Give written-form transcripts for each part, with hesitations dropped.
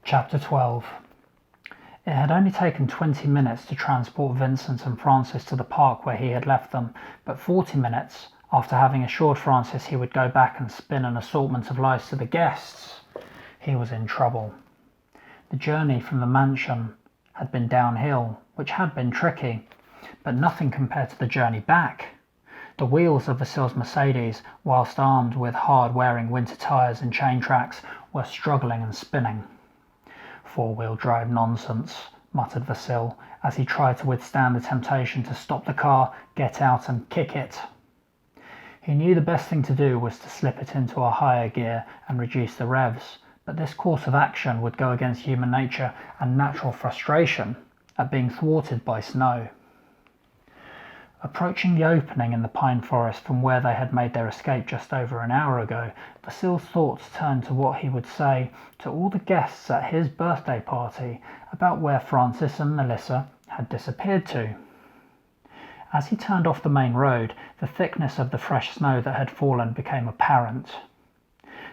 Chapter 12. It had only taken 20 minutes to transport Vincent and Francis to the park where he had left them, but 40 minutes, after having assured Francis he would go back and spin an assortment of lies to the guests, he was in trouble. The journey from the mansion had been downhill, which had been tricky, but nothing compared to the journey back. The wheels of Vasil's Mercedes, whilst armed with hard-wearing winter tyres and chain tracks, were struggling and spinning. "Four-wheel drive nonsense," muttered Vasil, as he tried to withstand the temptation to stop the car, get out and kick it. He knew the best thing to do was to slip it into a higher gear and reduce the revs, but this course of action would go against human nature and natural frustration at being thwarted by snow. Approaching the opening in the pine forest from where they had made their escape just over an hour ago, Vasil's thoughts turned to what he would say to all the guests at his birthday party about where Francis and Melissa had disappeared to. As he turned off the main road, the thickness of the fresh snow that had fallen became apparent.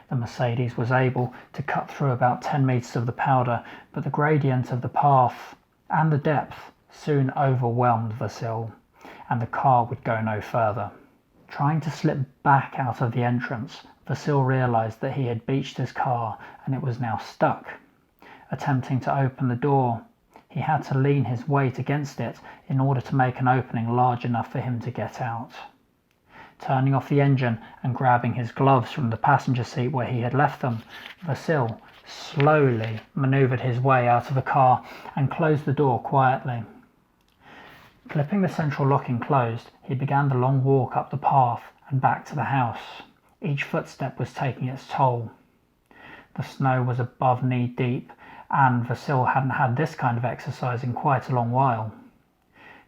The Mercedes was able to cut through about 10 metres of the powder, but the gradient of the path and the depth soon overwhelmed Vasil, and the car would go no further. Trying to slip back out of the entrance, Vasil realised that he had beached his car and it was now stuck. Attempting to open the door, he had to lean his weight against it in order to make an opening large enough for him to get out. Turning off the engine and grabbing his gloves from the passenger seat where he had left them, Vasil slowly manoeuvred his way out of the car and closed the door quietly. Clipping the central locking closed, he began the long walk up the path and back to the house. Each footstep was taking its toll. The snow was above knee deep, and Vasil hadn't had this kind of exercise in quite a long while.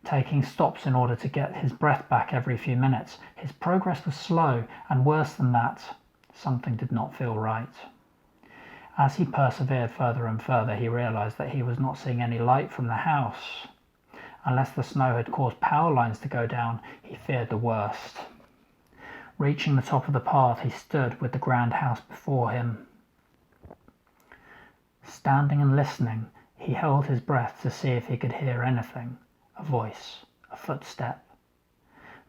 Taking stops in order to get his breath back every few minutes, his progress was slow, and worse than that, something did not feel right. As he persevered further and further, he realised that he was not seeing any light from the house. Unless the snow had caused power lines to go down, he feared the worst. Reaching the top of the path, he stood with the grand house before him. Standing and listening, he held his breath to see if he could hear anything, a voice, a footstep.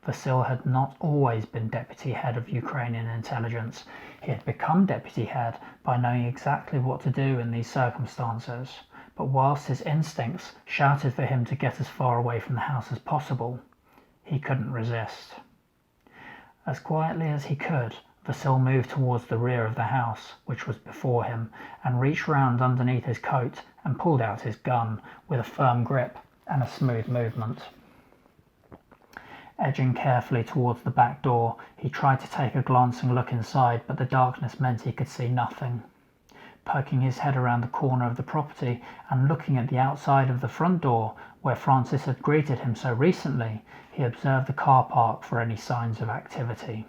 Vasil had not always been deputy head of Ukrainian intelligence. He had become deputy head by knowing exactly what to do in these circumstances. But whilst his instincts shouted for him to get as far away from the house as possible, he couldn't resist. As quietly as he could, Vasil moved towards the rear of the house, which was before him, and reached round underneath his coat and pulled out his gun with a firm grip and a smooth movement. Edging carefully towards the back door, he tried to take a glancing look inside, but the darkness meant he could see nothing. Poking his head around the corner of the property and looking at the outside of the front door, where Francis had greeted him so recently, he observed the car park for any signs of activity.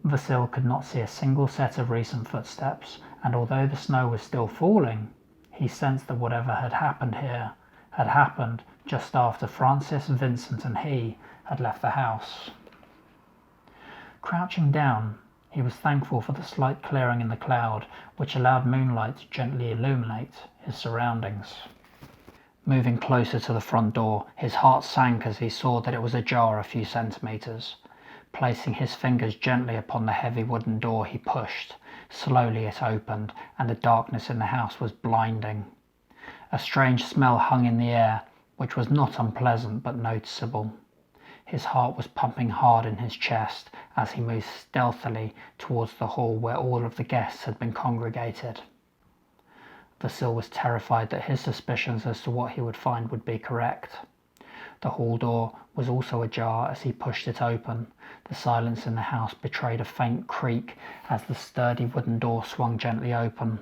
Vasil could not see a single set of recent footsteps, and although the snow was still falling, he sensed that whatever had happened here had happened just after Francis, Vincent and he had left the house. Crouching down, he was thankful for the slight clearing in the cloud, which allowed moonlight to gently illuminate his surroundings. Moving closer to the front door, his heart sank as he saw that it was ajar a few centimetres. Placing his fingers gently upon the heavy wooden door, he pushed. Slowly it opened, and the darkness in the house was blinding. A strange smell hung in the air, which was not unpleasant but noticeable. His heart was pumping hard in his chest as he moved stealthily towards the hall where all of the guests had been congregated. Vasil was terrified that his suspicions as to what he would find would be correct. The hall door was also ajar as he pushed it open. The silence in the house betrayed a faint creak as the sturdy wooden door swung gently open.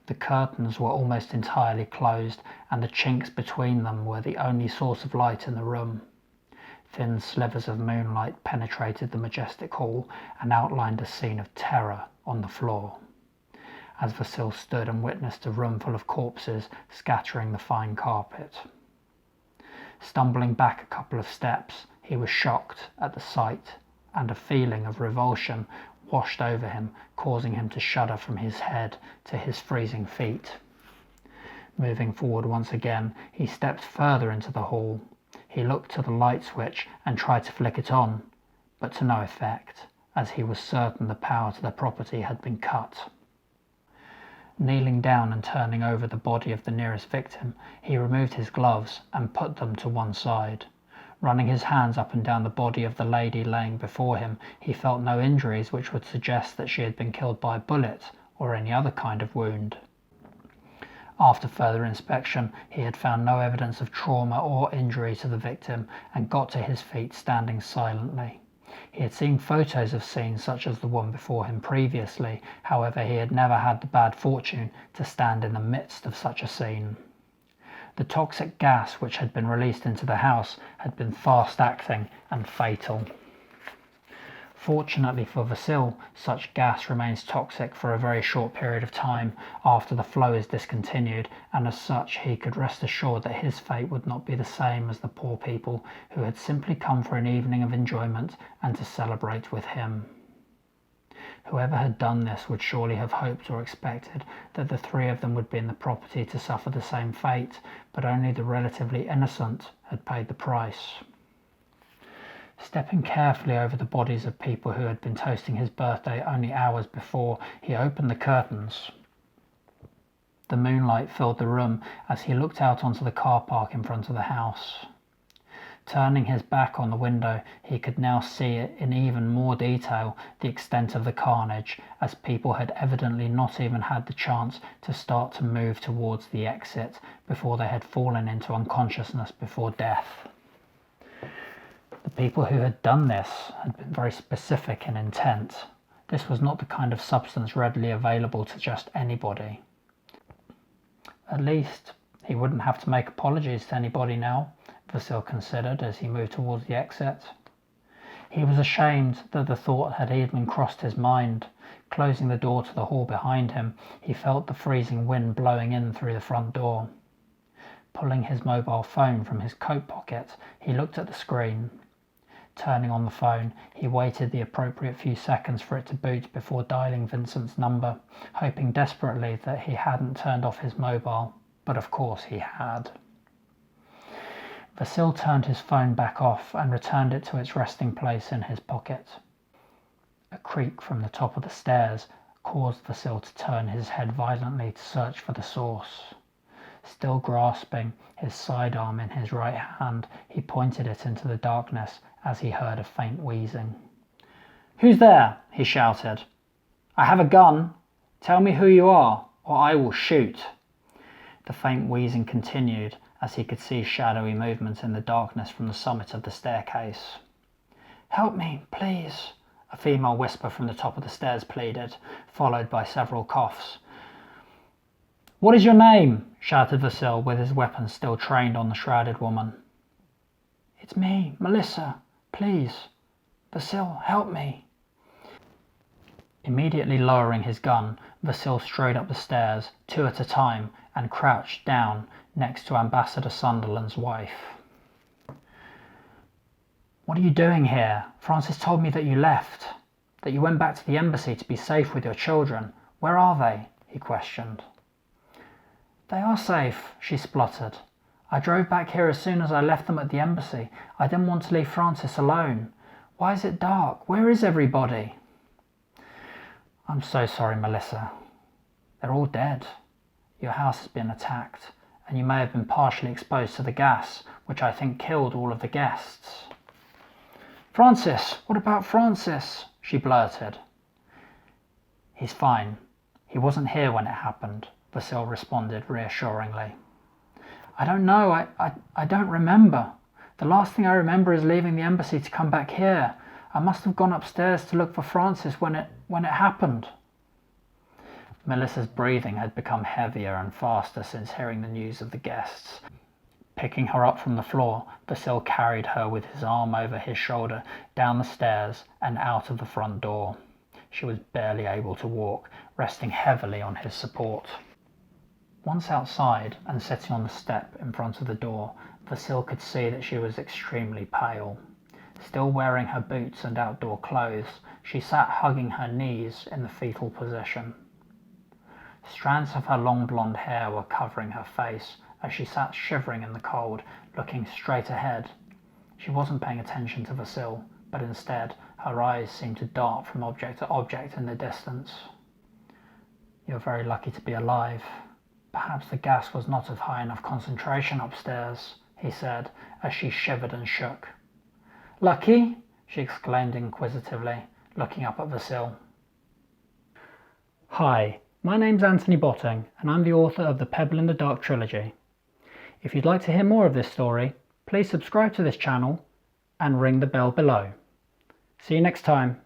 The curtains were almost entirely closed, and the chinks between them were the only source of light in the room. Thin slivers of moonlight penetrated the majestic hall and outlined a scene of terror on the floor, as Vasil stood and witnessed a room full of corpses scattering the fine carpet. Stumbling back a couple of steps, he was shocked at the sight, and a feeling of revulsion washed over him, causing him to shudder from his head to his freezing feet. Moving forward once again, he stepped further into the hall. He looked to the light switch and tried to flick it on, but to no effect, as he was certain the power to the property had been cut. Kneeling down and turning over the body of the nearest victim, he removed his gloves and put them to one side. Running his hands up and down the body of the lady laying before him, he felt no injuries which would suggest that she had been killed by a bullet or any other kind of wound. After further inspection, he had found no evidence of trauma or injury to the victim and got to his feet standing silently. He had seen photos of scenes such as the one before him previously, however he had never had the bad fortune to stand in the midst of such a scene. The toxic gas which had been released into the house had been fast-acting and fatal. Fortunately for Vasil, such gas remains toxic for a very short period of time after the flow is discontinued, and as such he could rest assured that his fate would not be the same as the poor people who had simply come for an evening of enjoyment and to celebrate with him. Whoever had done this would surely have hoped or expected that the three of them would be in the property to suffer the same fate, but only the relatively innocent had paid the price. Stepping carefully over the bodies of people who had been toasting his birthday only hours before, he opened the curtains. The moonlight filled the room as he looked out onto the car park in front of the house. Turning his back on the window, he could now see in even more detail the extent of the carnage, as people had evidently not even had the chance to start to move towards the exit before they had fallen into unconsciousness before death. The people who had done this had been very specific in intent. This was not the kind of substance readily available to just anybody. At least, he wouldn't have to make apologies to anybody now, Vasil considered as he moved towards the exit. He was ashamed that the thought had even crossed his mind. Closing the door to the hall behind him, he felt the freezing wind blowing in through the front door. Pulling his mobile phone from his coat pocket, he looked at the screen. Turning on the phone, he waited the appropriate few seconds for it to boot before dialing Vincent's number, hoping desperately that he hadn't turned off his mobile, but of course he had. Vasil turned his phone back off and returned it to its resting place in his pocket. A creak from the top of the stairs caused Vasil to turn his head violently to search for the source. Still grasping his sidearm in his right hand, he pointed it into the darkness as he heard a faint wheezing. "Who's there?" he shouted. "I have a gun. Tell me who you are, or I will shoot." The faint wheezing continued as he could see shadowy movement in the darkness from the summit of the staircase. "Help me, please," a female whisper from the top of the stairs pleaded, followed by several coughs. "What is your name?" shouted Vasil, with his weapon still trained on the shrouded woman. "It's me, Melissa. Please, Vasil, help me." Immediately lowering his gun, Vasil strode up the stairs, two at a time, and crouched down next to Ambassador Sunderland's wife. "What are you doing here? Francis told me that you left, that you went back to the embassy to be safe with your children. Where are they?" he questioned. "They are safe," she spluttered. "I drove back here as soon as I left them at the embassy. I didn't want to leave Francis alone. Why is it dark? Where is everybody?" "I'm so sorry, Melissa. They're all dead. Your house has been attacked, and you may have been partially exposed to the gas, which I think killed all of the guests." "Francis! What about Francis?" she blurted. "He's fine. He wasn't here when it happened," Vasil responded reassuringly. "I don't know. I don't remember. The last thing I remember is leaving the embassy to come back here. I must have gone upstairs to look for Francis when it happened." Melissa's breathing had become heavier and faster since hearing the news of the guests. Picking her up from the floor, Vasil carried her with his arm over his shoulder down the stairs and out of the front door. She was barely able to walk, resting heavily on his support. Once outside and sitting on the step in front of the door, Vasil could see that she was extremely pale. Still wearing her boots and outdoor clothes, she sat hugging her knees in the fetal position. Strands of her long blonde hair were covering her face as she sat shivering in the cold, looking straight ahead. She wasn't paying attention to Vasil, but instead her eyes seemed to dart from object to object in the distance. "You're very lucky to be alive. Perhaps the gas was not of high enough concentration upstairs," he said as she shivered and shook. "Lucky?" she exclaimed inquisitively, looking up at Vasil. Hi, my name's Antony Botting, and I'm the author of the Pebble in the Dark trilogy. If you'd like to hear more of this story, please subscribe to this channel and ring the bell below. See you next time.